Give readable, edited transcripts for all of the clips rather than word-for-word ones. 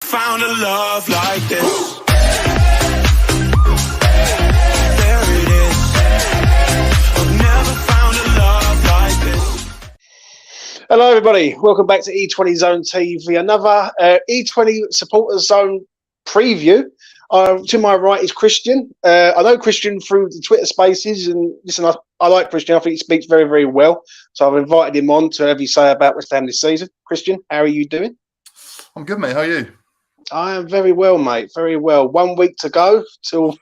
found a love like this. There it is. I've never found a love like this. Hello, everybody. Welcome back to E20 Zone TV. Another E20 Supporters Zone preview. To my right is Christian. I know Christian through the Twitter Spaces, and listen, I like Christian. I think he speaks very, very well. So I've invited him on to have you say about West Ham this season. Christian, how are you doing? I'm good, mate. How are you? I am very well, mate. Very well. 1 week to go till,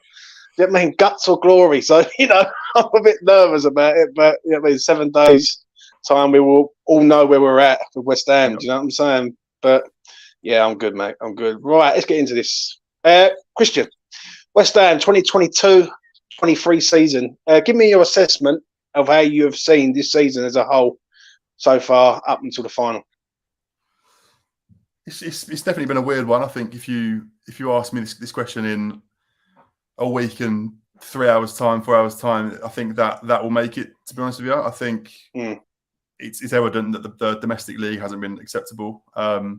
guts or glory. So, I'm a bit nervous about it, but, 7 days time we will all know where we're at with West Ham. Do you know what I'm saying? But, yeah, I'm good, mate. I'm good. Right, let's get into this. Christian, West Ham 2022-23 season. Give me your assessment of how you have seen this season as a whole so far up until the final. It's definitely been a weird one. I think if you ask me this question in a week and 3 hours time, 4 hours time, I think that will make it. To be honest with you, I think it's evident that the domestic league hasn't been acceptable. But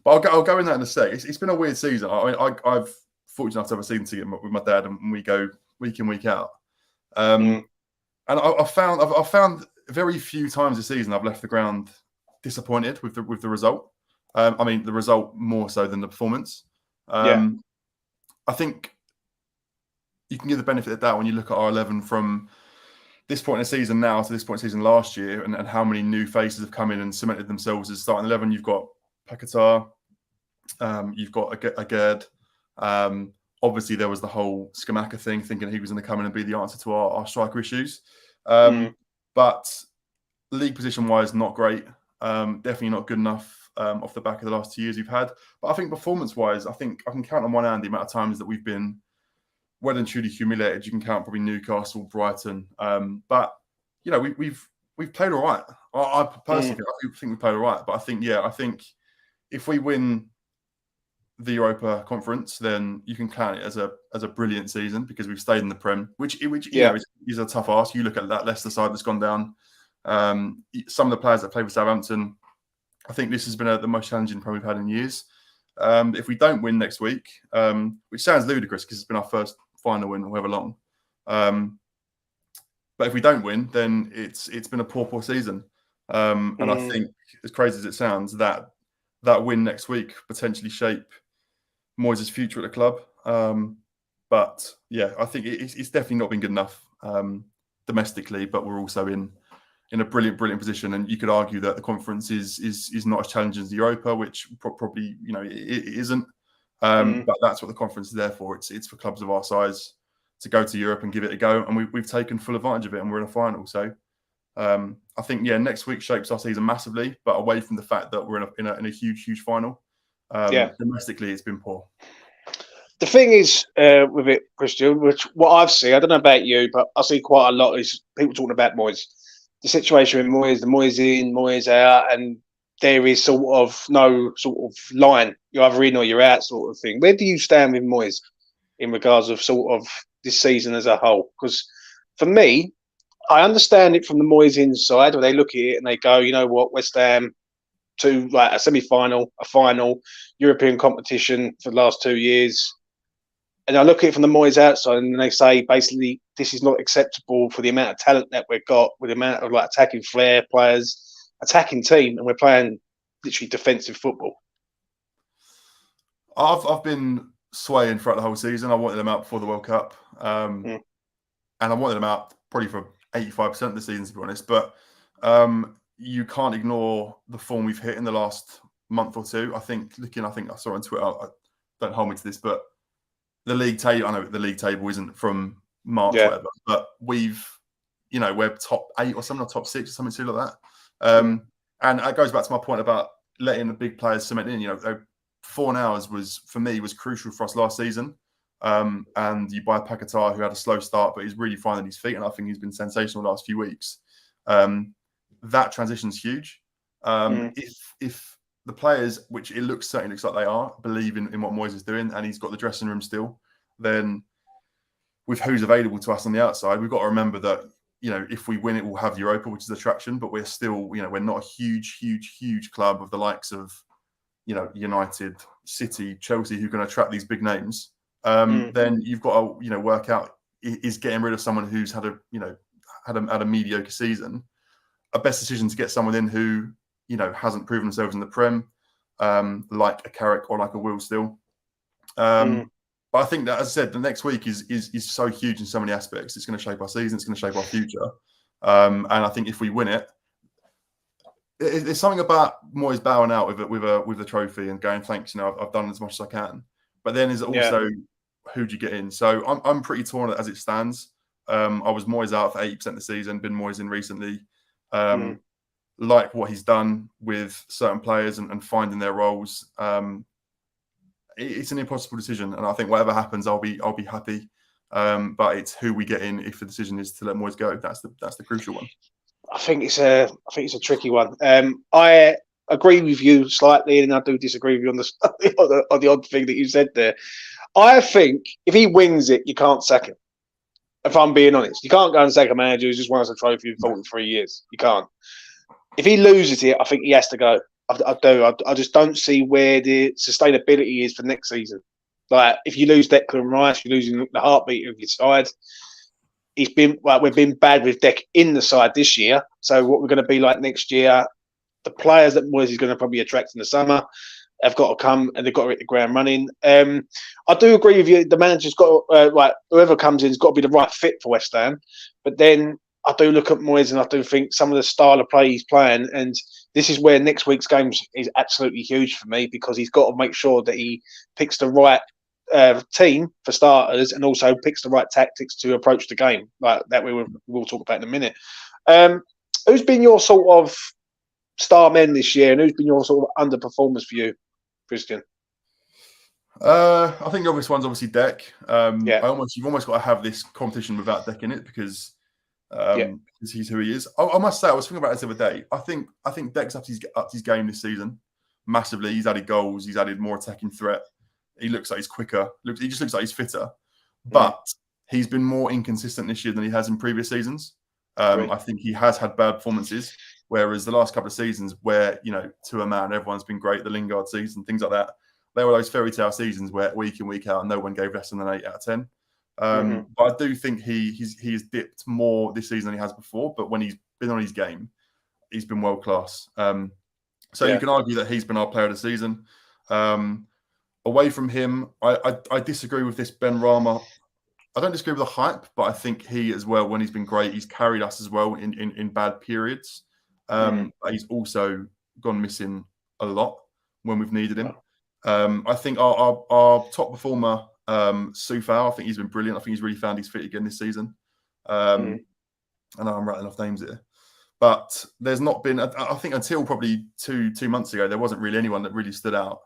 I'll go in that in a sec. It's been a weird season. I've fortunate enough to have a season ticket with my dad, and we go week in, week out. And I've found very few times this season I've left the ground disappointed with the result. The result more so than the performance. I think you can give the benefit of the doubt when you look at our 11 from this point in the season now to this point in the season last year, and how many new faces have come in and cemented themselves as starting 11. You've got Paquetá, you've got Agard. Obviously, there was the whole Scamacca thing, thinking he was going to come in and be the answer to our striker issues. But league position-wise, not great. Definitely not good enough off the back of the last 2 years we've had. But I think performance-wise, I think I can count on one hand the amount of times that we've been well and truly humiliated. You can count probably Newcastle, Brighton. But, we've played all right. I personally think we played all right. But I think if we win the Europa Conference, then you can count it as a brilliant season because we've stayed in the Prem, which is a tough ask. You look at that Leicester side that's gone down. Some of the players that play for Southampton, I think this has been the most challenging Prem we've had in years. If we don't win next week, which sounds ludicrous because it's been our first final win however long, but if we don't win, then it's been a poor season. And I think, as crazy as it sounds, that win next week potentially shape Moyes' future at the club. But yeah, I think it's definitely not been good enough domestically, but we're also in a brilliant position. And you could argue that the conference is not as challenging as the Europa, which probably, it isn't. But that's what the conference is there for. It's for clubs of our size to go to Europe and give it a go. And we've taken full advantage of it, and we're in a final. So I think, next week shapes our season massively, but away from the fact that we're in a huge final. Domestically, it's been poor. The thing is with it, Christian, which what I've seen, I don't know about you, but I see quite a lot is people talking about Moyes. The situation with Moyes, the Moyes in, Moyes out, and there is sort of no sort of line. You're either in or you're out sort of thing. Where do you stand with Moyes in regards of sort of this season as a whole? Because for me, I understand it from the Moyes inside where they look at it and they go, you know what, West Ham to like a semi-final, a final, European competition for the last 2 years. And I look at it from the Moyes outside and they say basically this is not acceptable for the amount of talent that we've got, with the amount of like attacking flair players, attacking team, and we're playing literally defensive football. I've been swaying throughout the whole season. I wanted them out before the World Cup. And I wanted them out probably for 85% of the season, to be honest. But you can't ignore the form we've hit in the last month or two. I think I saw on Twitter, don't hold me to this, but the league table, I know the league table isn't from March, whatever, but we're top 8 or something, or top 6 or something silly like that. And it goes back to my point about letting the big players cement in. 4 hours was crucial for us last season. And you buy Paquetá, who had a slow start, but he's really finding his feet, and I think he's been sensational the last few weeks. That transition's huge. If the players, which certainly looks like they are, believe in what Moyes is doing, and he's got the dressing room still, then with who's available to us on the outside, we've got to remember that, if we win it, we'll have Europa, which is attraction, but we're still, we're not a huge club of the likes of, United, City, Chelsea, who can attract these big names, then you've got to work out, is getting rid of someone who's had a mediocre season a best decision to get someone in who hasn't proven themselves in the Prem, like a Carrick or like a Will Still. But I think that, as I said, the next week is so huge in so many aspects. It's going to shape our season. It's going to shape our future. And I think if we win it, there's something about Moyes bowing out with a trophy and going, thanks, I've done as much as I can. But then there's also who do you get in? So I'm pretty torn as it stands. I was Moyes out for 80% of the season, been Moyes in recently. Like what he's done with certain players and finding their roles. It's an impossible decision, and I think whatever happens, I'll be happy. But it's who we get in if the decision is to let Moyes go. That's the crucial one. I think it's a tricky one. I agree with you slightly, and I do disagree with you on the odd thing that you said there. I think if he wins it, you can't sack him. If I'm being honest, you can't go and sack a manager who's just won us a trophy in 43 years. You can't. If he loses it, I think he has to go. I do. I just don't see where the sustainability is for next season. Like, if you lose Declan Rice, you're losing the heartbeat of your side. We've been bad with Dec in the side this year. So what we're going to be like next year, the players that Moyes is going to probably attract in the summer have got to come and they've got to hit the ground running. I do agree with you. The manager's got whoever comes in has got to be the right fit for West Ham. But then I do look at Moyes and I do think some of the style of play he's playing, and this is where next week's game is absolutely huge for me, because he's got to make sure that he picks the right team for starters and also picks the right tactics to approach the game. Like that we'll talk about in a minute. Who's been your sort of star men this year, and who's been your sort of underperformers for you, Christian? I think the obvious one's obviously Dec. You've almost got to have this competition without Dec in it because he's who he is. I must say, I was thinking about this the other day. I think Dec's upped his game this season massively. He's added goals. He's added more attacking threat. He looks like he's quicker. He just looks like he's fitter. But he's been more inconsistent this year than he has in previous seasons. I think he has had bad performances, whereas the last couple of seasons where, to a man, everyone's been great, the Lingard season, things like that, they were those fairy tale seasons where week in, week out, no one gave less than an 8 out of 10. But I do think he's dipped more this season than he has before. But when he's been on his game, he's been world class. You can argue that he's been our player of the season. Away from him, I disagree with this Ben Rama. I don't disagree with the hype, but I think he as well, when he's been great, he's carried us as well in bad periods. But he's also gone missing a lot when we've needed him. I think our top performer, Soufal, I think he's been brilliant. I think he's really found his feet again this season. I know I'm rattling off names here. But there's not been, I think until probably two months ago, there wasn't really anyone that really stood out.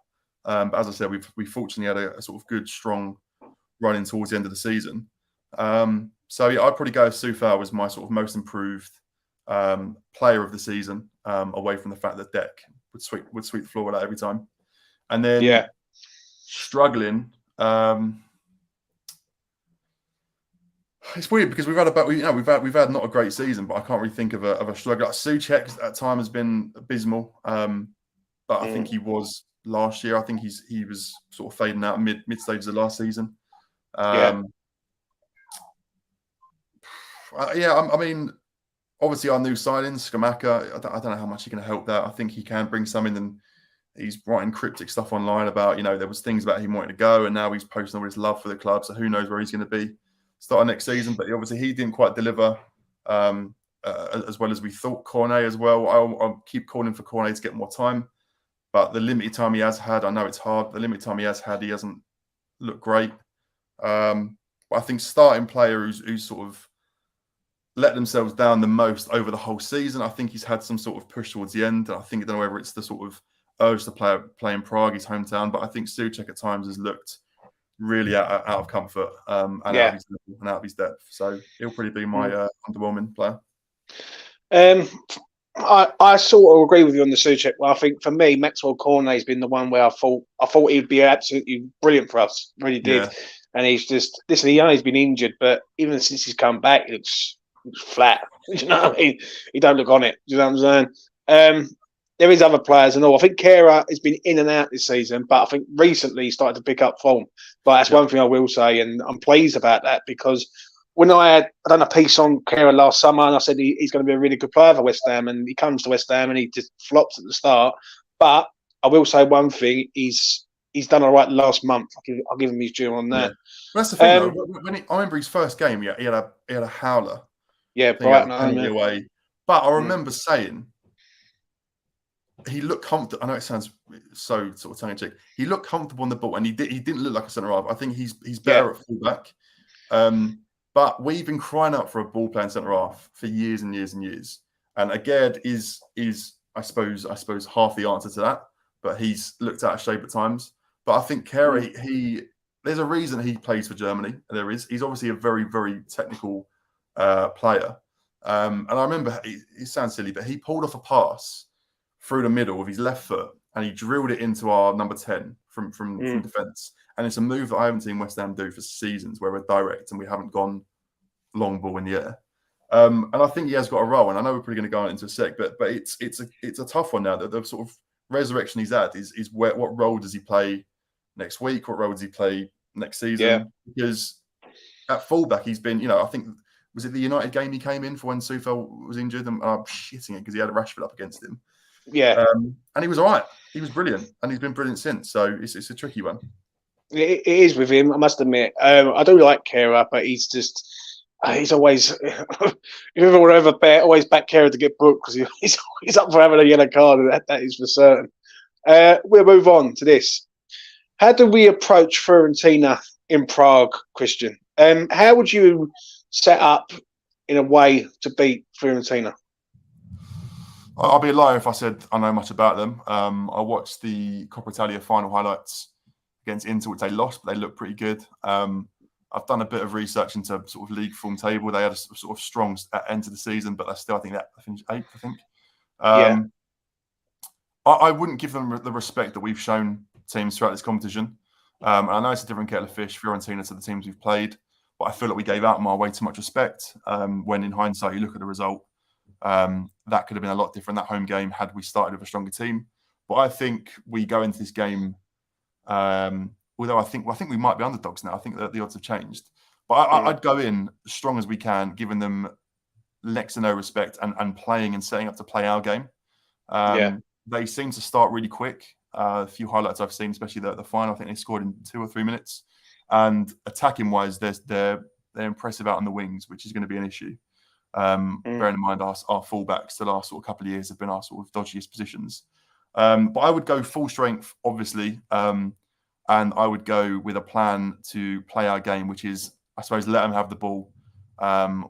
But as I said, we fortunately had a sort of good, strong run in towards the end of the season. I'd probably go Soufal as my sort of most improved player of the season, away from the fact that Dec would sweep the floor with that every time. And then struggling. It's weird because we've had not a great season, but I can't really think of a struggle. Like Souček at time has been abysmal, but I think he was last year. I think he was sort of fading out mid stages of last season. I mean, obviously our new signings, Skamaka, I don't know how much he can help that. I think he can bring some in, and he's writing cryptic stuff online about, there was things about him wanting to go, and now he's posting all his love for the club. So who knows where he's going to be starting next season. But obviously he didn't quite deliver as well as we thought. Cornet as well. I'll keep calling for Cornet to get more time. But the limited time he has had, I know it's hard. The limited time he has had, he hasn't looked great. But I think starting player who's sort of let themselves down the most over the whole season, I think he's had some sort of push towards the end. I don't know whether it's the sort of urge to play in Prague, his hometown, but I think Souček at times has looked really out of comfort and out of his depth. So he'll probably be my underwhelming player. I sort of agree with you on the Souček. Well, I think for me, Maxwell Cornet has been the one where I thought he'd be absolutely brilliant for us. Really did. Yeah. And he's just, listen, he's been injured, but even since he's come back, it looks flat. You know what I mean? He don't look on it. You know what I'm saying? there is other players and all. I think Kehrer has been in and out this season, but I think recently he started to pick up form. But that's one thing I will say, and I'm pleased about that, because when I done a piece on Kehrer last summer, and I said he's going to be a really good player for West Ham, and he comes to West Ham and he just flops at the start. But I will say one thing: he's done all right last month. I'll give him his due on that. Yeah. Well, that's the thing, though. I remember his first game, he had a howler. Yeah, Brighton away. But I remember saying he looked comfortable. I know it sounds so sort of tongue-in-cheek. He looked comfortable on the ball, and he didn't look like a centre half. I think he's better at fullback. But we've been crying out for a ball playing centre half for years and years and years. And Agerd is I suppose half the answer to that. But he's looked out of shape at times. But I think Kehrer, there's a reason he plays for Germany. There is. He's obviously a very, very technical player. And I remember, it sounds silly, but he pulled off a pass through the middle with his left foot, and he drilled it into our number 10 from defence. And it's a move that I haven't seen West Ham do for seasons, where we're direct and we haven't gone long ball in the air. And I think he has got a role, and I know we're probably going to go into a sec, but it's a tough one now. That the sort of resurrection he's at is what role does he play next week? What role does he play next season? Yeah. Because at fullback, he's been, I think, was it the United game he came in for when Soufal was injured? And I'm shitting it because he had a Rashford up against him. Yeah. And he was all right. He was brilliant. And he's been brilliant since. So it's a tricky one. It is with him, I must admit. I do like Kehrer, but he's just... he's always, if everyone ever bet, always back Kehrer to get booked, because he's up for having a yellow card, and that is for certain. We'll move on to this. How do we approach Fiorentina in Prague, Christian? How would you set up in a way to beat Fiorentina? I'll be a liar if I said I know much about them. I watched the Coppa Italia final highlights against Inter, which they lost, but they looked pretty good. I've done a bit of research into sort of league form table. They had a sort of strong end to the season, but I think that finished 8th, I think. I wouldn't give them the respect that we've shown teams throughout this competition. And I know it's a different kettle of fish, Fiorentina, to the teams we've played, but I feel like we gave out way too much respect. When in hindsight, you look at the result, that could have been a lot different, that home game, had we started with a stronger team. But I think we go into this game, although I think we might be underdogs now. I think that the odds have changed. But I'd go in as strong as we can, giving them next to no respect and playing and setting up to play our game. They seem to start really quick. A few highlights I've seen, especially the final, I think they scored in 2 or 3 minutes. And attacking-wise, they're impressive out on the wings, which is going to be an issue. Bearing in mind our fullbacks the last sort of couple of years have been our sort of dodgiest positions. But I would go full strength, obviously. And I would go with a plan to play our game, which is, I suppose, let them have the ball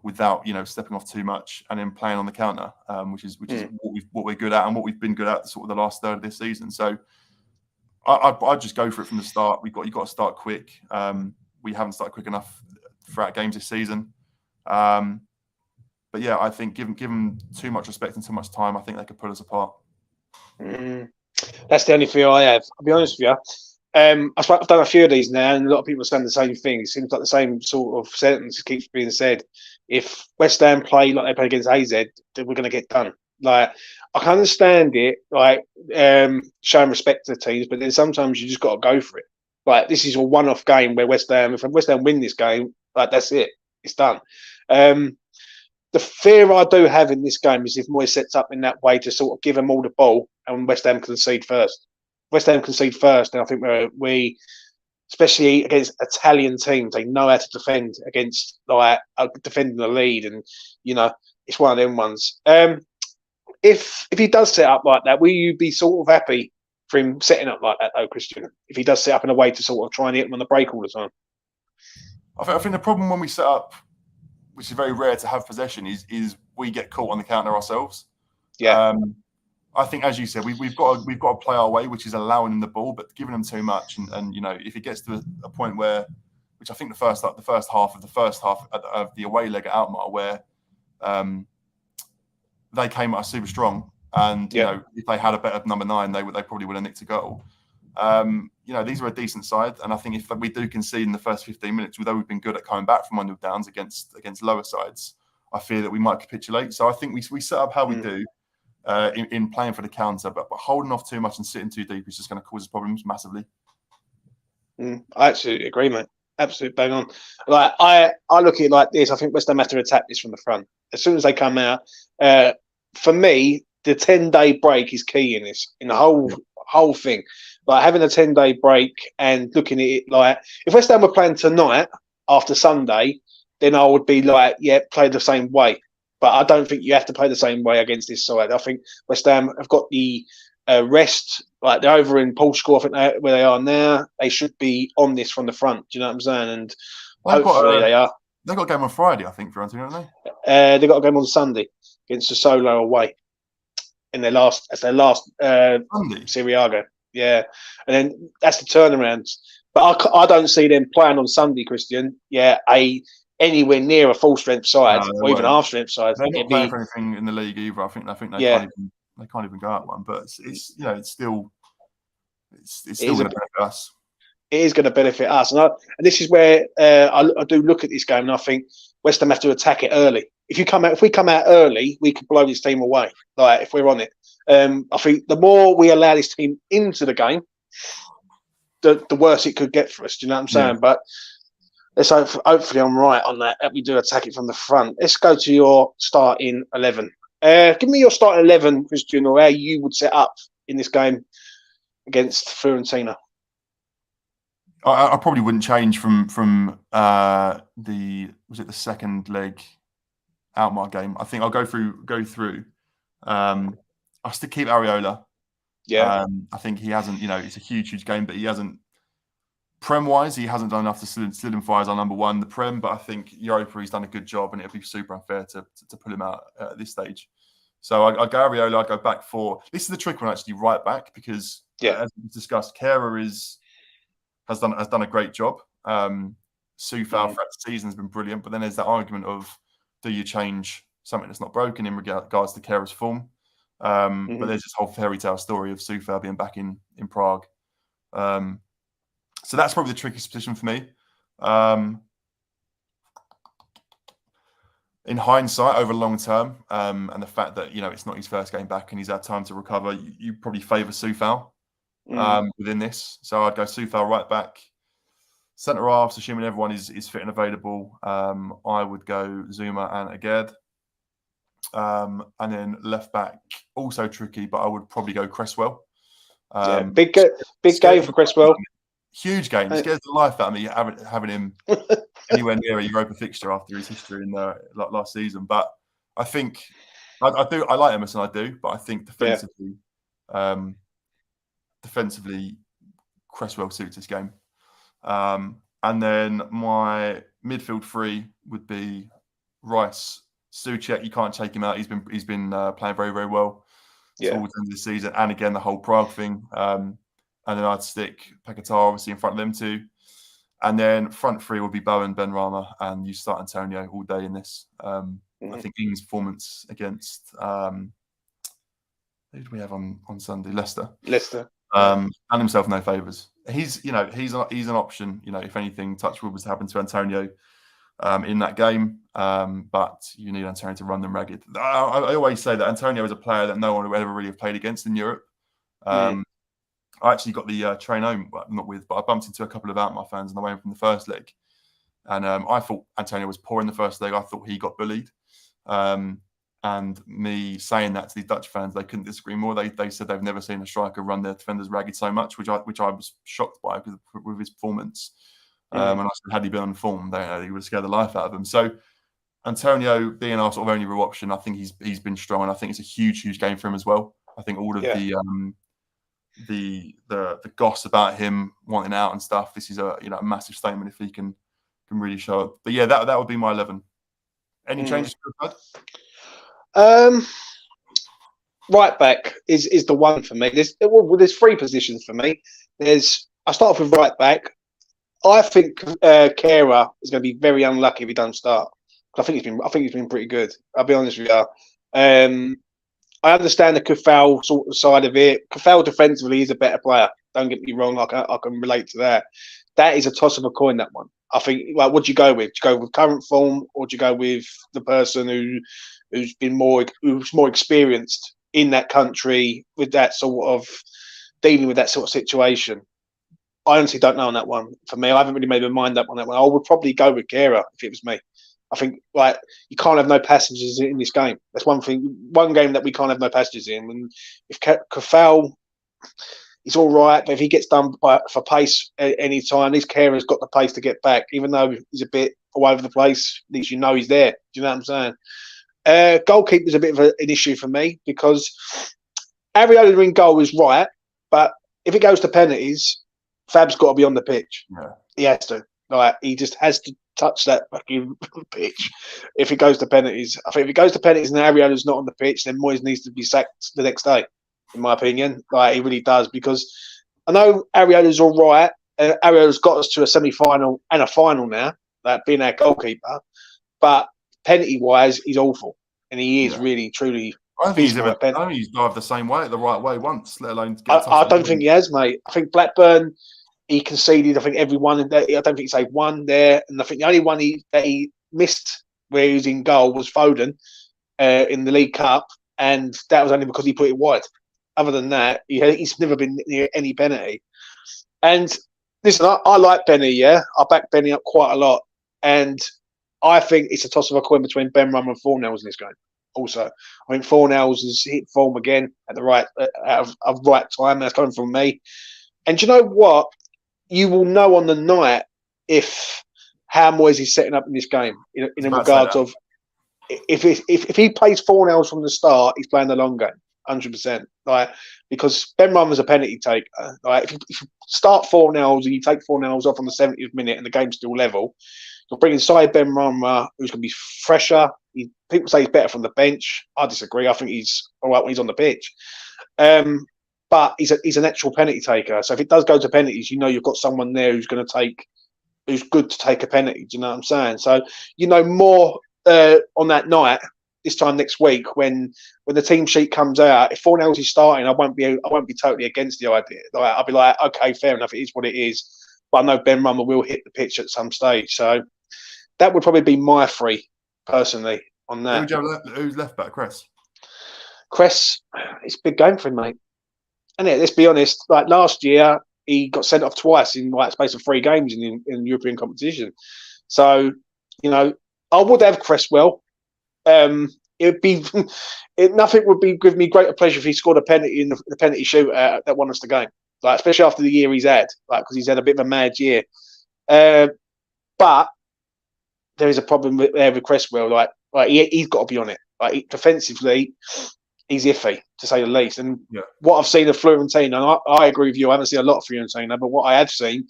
without, stepping off too much, and then playing on the counter, which is what we're good at and what we've been good at sort of the last third of this season. So I'd just go for it from the start. You've got to start quick. We haven't started quick enough throughout games this season. But yeah, I think given too much respect and too much time, I think they could pull us apart. That's the only fear I have. I'll be honest with you. I've done a few of these now, and a lot of people are saying the same thing. It seems like the same sort of sentence keeps being said. If West Ham play like they play against AZ, then we're going to get done. Like, I can understand it, like showing respect to the teams, but then sometimes you just got to go for it. Like, this is a one-off game where if West Ham win this game, like, that's it, it's done. The fear I do have in this game is if Moyes sets up in that way to sort of give them all the ball and West Ham concede first. West Ham concede first, and I think we, especially against Italian teams, they know how to defend against, like, defending the lead, and it's one of them ones. If he does set up like that, will you be sort of happy for him setting up like that, though, Christian? If he does set up in a way to sort of try and hit them on the break all the time, I think the problem when we set up, which is very rare to have possession, is we get caught on the counter ourselves. Yeah. I think, as you said, we've got to play our way, which is allowing them the ball, but giving them too much. And if it gets to a point where, which I think the first half of the away leg at Alkmaar, where they came at us super strong, and if they had a better number 9, they probably would have nicked a goal. These are a decent side, and I think if we do concede in the first 15 minutes, although we've been good at coming back from 1-0 downs against lower sides, I fear that we might capitulate. So I think we set up how we do. in playing for the counter, but holding off too much and sitting too deep is just going to cause us problems massively. I absolutely agree, mate. Absolutely bang on. Like I look at it like this. I think West Ham have to attack this from the front as soon as they come out. For me, the 10-day break is key in this, in the whole thing. Like having a 10-day break and looking at it like if West Ham were playing tonight after Sunday, then I would be like, yeah, play the same way. But I don't think you have to play the same way against this side. I think West Ham have got the rest. Like they're over in Portugal, I think where they are now. They should be on this from the front. Do you know what I'm saying? And hopefully they are. They've got a game on Friday, I think, Fiorentina, haven't they? They've got a game on Sunday against Sassuolo away in their last Serie A game. Yeah, and then that's the turnaround. But I don't see them playing on Sunday, Christian. Yeah, anywhere near a full strength side or even half strength side. They're not playing for anything in the league either. I think they can't even go out one. But it's still going to benefit us. It is going to benefit us, and this is where I do look at this game, and I think West Ham have to attack it early. If we come out early, we could blow this team away. Like if we're on it, I think the more we allow this team into the game, the worse it could get for us. Do you know what I'm saying? But let's hopefully I'm right on that. We do attack it from the front. Let's go to your starting 11. Give me your starting 11, Christian, or how you would set up in this game against Fiorentina. I probably wouldn't change from the second leg Outmark game. I think I'll go through. I'll still keep Areola. Yeah. I think he hasn't, it's a huge game, but he hasn't, Prem-wise, he hasn't done enough to solidify as our number one, the Prem, but I think Europa, he's done a good job, and it'd be super unfair to pull him out at this stage. So I go Areola, I go back for, this is the trick one actually, right back, because as we discussed, Kehrer has done a great job. Soufal throughout the season has been brilliant, but then there's that argument of, do you change something that's not broken in regards to Kehrer's form? But there's this whole fairy tale story of Soufal being back in Prague. So that's probably the trickiest position for me. In hindsight, over long term, and the fact that it's not his first game back and he's had time to recover, you probably favour Soufal within this. So I'd go Soufal right back. Centre halves, assuming everyone is fit and available, I would go Zuma and Aged. And then left back, also tricky, but I would probably go Cresswell. Big game for Cresswell. Huge game. It scares the life out of me having him anywhere near a Europa fixture after his history in last season. But I think I like Emerson, I do, but I think defensively, Cresswell suits this game. And then my midfield three would be Rice, Souček. You can't take him out. He's been playing very, very well towards the end of the season, and again the whole Prague thing. And then I'd stick Paquetá obviously in front of them two, and then front three would be Bowen, Benrahma, and you start Antonio all day in this. I think Ings' performance against who did we have on Sunday? Leicester. And himself no favours. He's an option. If anything, touch wood was to happen to Antonio in that game, but you need Antonio to run them ragged. I always say that Antonio is a player that no one would ever really have played against in Europe. I actually got the train home, but I bumped into a couple of Outmark fans on the way home from the first leg, and I thought Antonio was poor in the first leg. I thought he got bullied. And me saying that to these Dutch fans, they couldn't disagree more. They said they've never seen a striker run their defenders ragged so much, which I was shocked by with his performance. And I said, had he been on form, he would have scared the life out of him. So Antonio being our sort of only real option, I think he's been strong, and I think it's a huge game for him as well. I think all of the goss about him wanting out and stuff, this is a massive statement if he can really show up. But yeah, that would be my 11. Any changes to your side? Right back is the one for me. There's three positions for me. I start off with right back. I think Kehrer is going to be very unlucky if he don't start. I think he's been pretty good. I'll be honest with you. I understand the Kufal sort of side of it. Kufal defensively is a better player. Don't get me wrong. I can relate to that. That is a toss of a coin, that one. I think, what do you go with? Do you go with current form, or do you go with the person who's more experienced in that country with that sort of dealing with that sort of situation. I honestly don't know on that one. For me, I haven't really made my mind up on that one. I would probably go with Guerra if it was me. I think like you can't have no passengers in this game. That's one thing. One game that we can't have no passengers in. And if Kafal, he's all right, but if he gets done for pace at any time, this Guerra's got the pace to get back. Even though he's a bit all over the place, at least you know he's there. Do you know what I'm saying? Goalkeeper's a bit of an issue for me because Ariola in goal is right, but if it goes to penalties, Fab's got to be on the pitch. Yeah. He has to. Like he just has to touch that fucking pitch if it goes to penalties. I think if it goes to penalties and Ariola's not on the pitch, then Moyes needs to be sacked the next day, in my opinion. Like he really does, because I know Ariola's all right. Ariola's got us to a semi-final and a final now, like being our goalkeeper. But penalty-wise, he's awful, and he is really, truly. I don't think he's dived the same way, the right way once, let alone. I don't think he has, mate. I think Blackburn, he conceded. I think everyone. I don't think he saved one there, and I think the only one that he missed where he was in goal was Foden in the League Cup, and that was only because he put it wide. Other than that, he's never been near any penalty. And listen, I like Benny. Yeah, I back Benny up quite a lot, and I think it's a toss of a coin between Ben Rum and Fornells in this game. Also, I think Fornells has hit form again at the right time. That's coming from me. And do you know what? You will know on the night if how Moyes is setting up in this game in regards of if he plays Fornells from the start, he's playing the long game, 100%. Like because Ben Rum is a penalty taker. Like if you start Fornells and you take Fornells off on the 70th minute and the game's still level, you'll bring inside Ben Rum, who's going to be fresher. People say he's better from the bench. I disagree. I think he's all right when he's on the pitch. But he's an actual penalty taker. So if it does go to penalties, you know you've got someone there who's good to take a penalty. Do you know what I'm saying? So you know more on that night, this time next week, when the team sheet comes out. If Fornells is starting, I won't be totally against the idea. Like, I'll be like, okay, fair enough, it is what it is. But I know Ben Rummer will hit the pitch at some stage. So that would probably be my three personally on that. Who's left back? Cress, it's a big game for him, mate. And let's be honest, like last year, he got sent off twice in like space of 3 games in European competition. So, you know, I would have Cresswell. Nothing would give me greater pleasure if he scored a penalty in the penalty shootout that won us the game. Like especially after the year he's had, like because he's had a bit of a mad year. But there is a problem with Cresswell. Like he's got to be on it. Like defensively, he's iffy to say the least. And what I've seen of Fiorentina, and I agree with you. I haven't seen a lot of Fiorentina, but what I have seen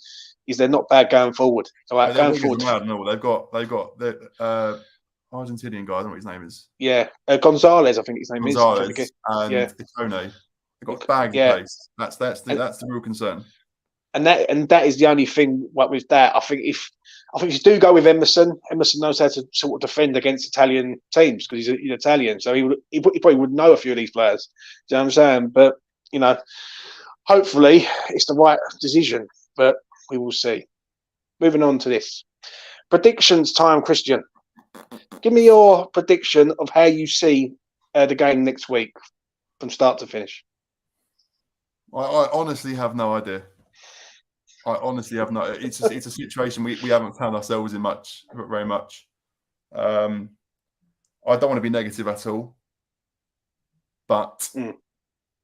is they're not bad going forward. So like going forward, I don't know. They've got the Argentinian guy. I don't know what his name is. Yeah, Gonzalez. I think his name is. And Icone. They've got bag in place. That's the real concern. And that is the only thing. What with that, I think if you do go with Emerson knows how to sort of defend against Italian teams because he's Italian, so he probably would know a few of these players. Do you know what I'm saying? But you know, hopefully it's the right decision. But we will see. Moving on to this predictions time, Christian. Give me your prediction of how you see the game next week from start to finish. I honestly have no idea. It's a situation we haven't found ourselves in very much. I don't want to be negative at all, but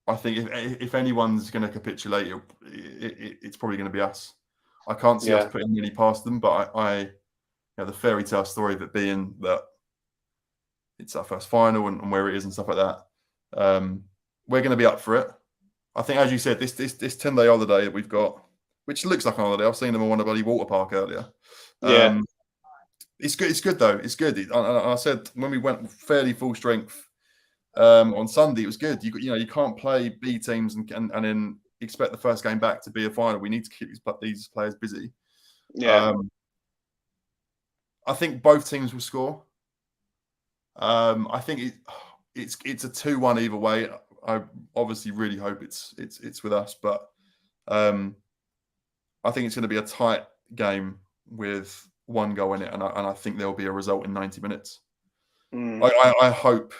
I think if anyone's going to capitulate, it's probably going to be us. I can't see us putting many past them, but the fairy tale story of it being that it's our first final and where it is and stuff like that. We're going to be up for it. I think, as you said, this 10-day holiday that we've got, which looks like a holiday. I've seen them on a bloody water park earlier. It's good. It's good though. It's good. I said when we went fairly full strength on Sunday, it was good. You can't play B teams and then expect the first game back to be a final. We need to keep these players busy. Yeah. I think both teams will score. I think it's a 2-1 either way. I obviously really hope it's with us, but I think it's going to be a tight game with 1 goal in it, and I think there will be a result in 90 minutes. I hope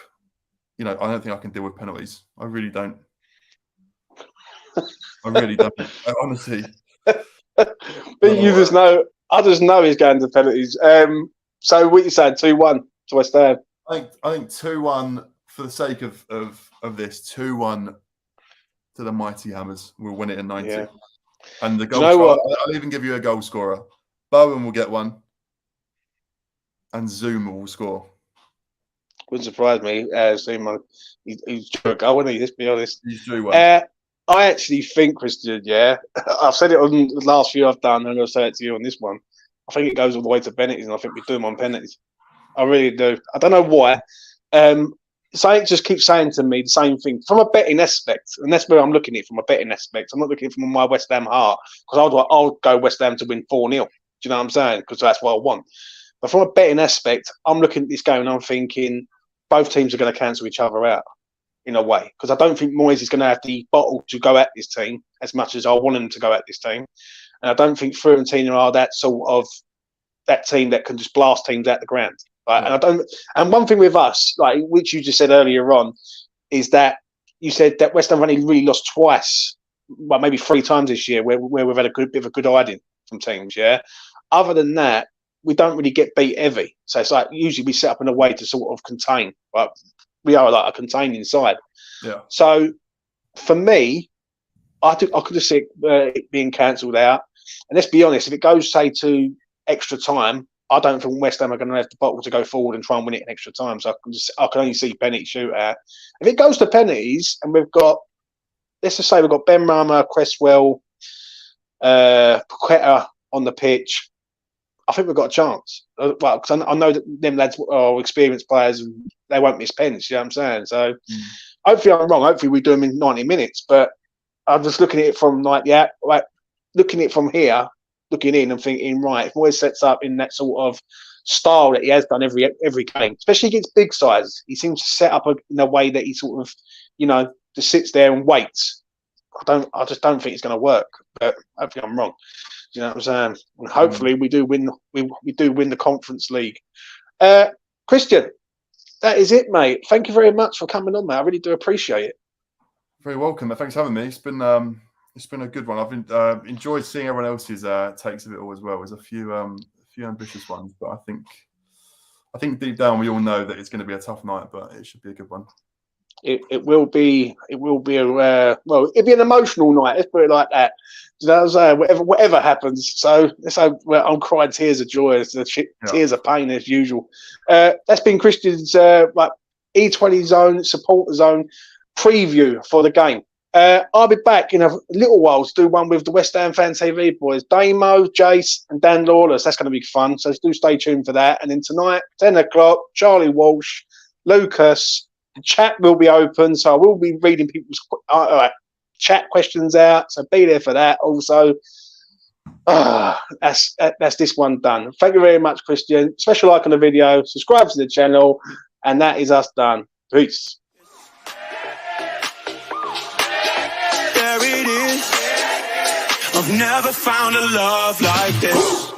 I don't think I can deal with penalties. I really don't. I really don't. Honestly. But you just know, I just know he's going to penalties. So what you saying, 2-1 to West Ham? I think 2-1 for the sake of this, 2-1 to the mighty Hammers. We'll win it in 90. Yeah. And the goal I'll even give you a goal scorer. Bowen will get one. And Zuma will score. Wouldn't surprise me. Zuma, he's drew a goal, isn't he? Let's be honest. He's drew one. I actually think, Christian, I've said it on the last few I've done, and I'll say it to you on this one. I think it goes all the way to penalties, and I think we do them on penalties. I really do. I don't know why. Just keeps saying to me the same thing from a betting aspect, and that's where I'm looking at it from a betting aspect. I'm not looking at it from my West Ham heart, because I'll go West Ham to win 4-0. Do you know what I'm saying? Because that's what I want. But from a betting aspect, I'm looking at this game and I'm thinking both teams are going to cancel each other out in a way, because I don't think Moyes is going to have the bottle to go at this team as much as I want him to go at this team. And I don't think Fiorentina are that sort of that team that can just blast teams out the ground. Right? Yeah. And one thing with us, like which you just said earlier on, is that you said that West Ham only really lost twice, well maybe 3 times this year, where we've had a bit of a good hiding from teams. Yeah. Other than that, we don't really get beat heavy. So it's like usually we set up in a way to sort of contain. Right? We are like a containing side. Yeah. So for me, I could just see it being cancelled out. And let's be honest, if it goes, say, to extra time, I don't think West Ham are going to have the bottle to go forward and try and win it in extra time. So I can only see penalty shootout. If it goes to penalties and we've got, let's just say we've got Ben Rama, Cresswell, Paqueta on the pitch, I think we've got a chance. Well, because I know that them lads are experienced players and they won't miss pens, you know what I'm saying? So hopefully I'm wrong. Hopefully we do them in 90 minutes. But I'm just looking at it from looking at it from here, looking in and thinking, right, if Moyes sets up in that sort of style that he has done every game, especially against big sides, he seems to set up in a way that he sort of, just sits there and waits. I just don't think it's going to work. But hopefully I'm wrong. You know what I'm saying? And hopefully we do win. We do win the Conference League. Christian, that is it, mate. Thank you very much for coming on, mate. I really do appreciate it. Very welcome. Thanks for having me. It's been a good one. I've enjoyed seeing everyone else's takes of it all as well. There's a few ambitious ones, but I think deep down we all know that it's going to be a tough night, but it should be a good one. It will be it'll be an emotional night. Let's put it like that. You know what I'm saying? Whatever happens. So let's say I'm crying tears of joy, tears of pain as usual. That's been Christian's E20 zone, supporter zone preview for the game. I'll be back in a little while to do one with the West Ham Fan TV boys, Damo, Jace, and Dan Lawless. That's going to be fun. So do stay tuned for that. And then tonight, 10 o'clock, Charlie Walsh, Lucas. The chat will be open, so I will be reading people's chat questions out. So be there for that. Also, that's this one done. Thank you very much, Christian. Special like on the video, subscribe to the channel, and that is us done. Peace. There it is. I've never found a love like this.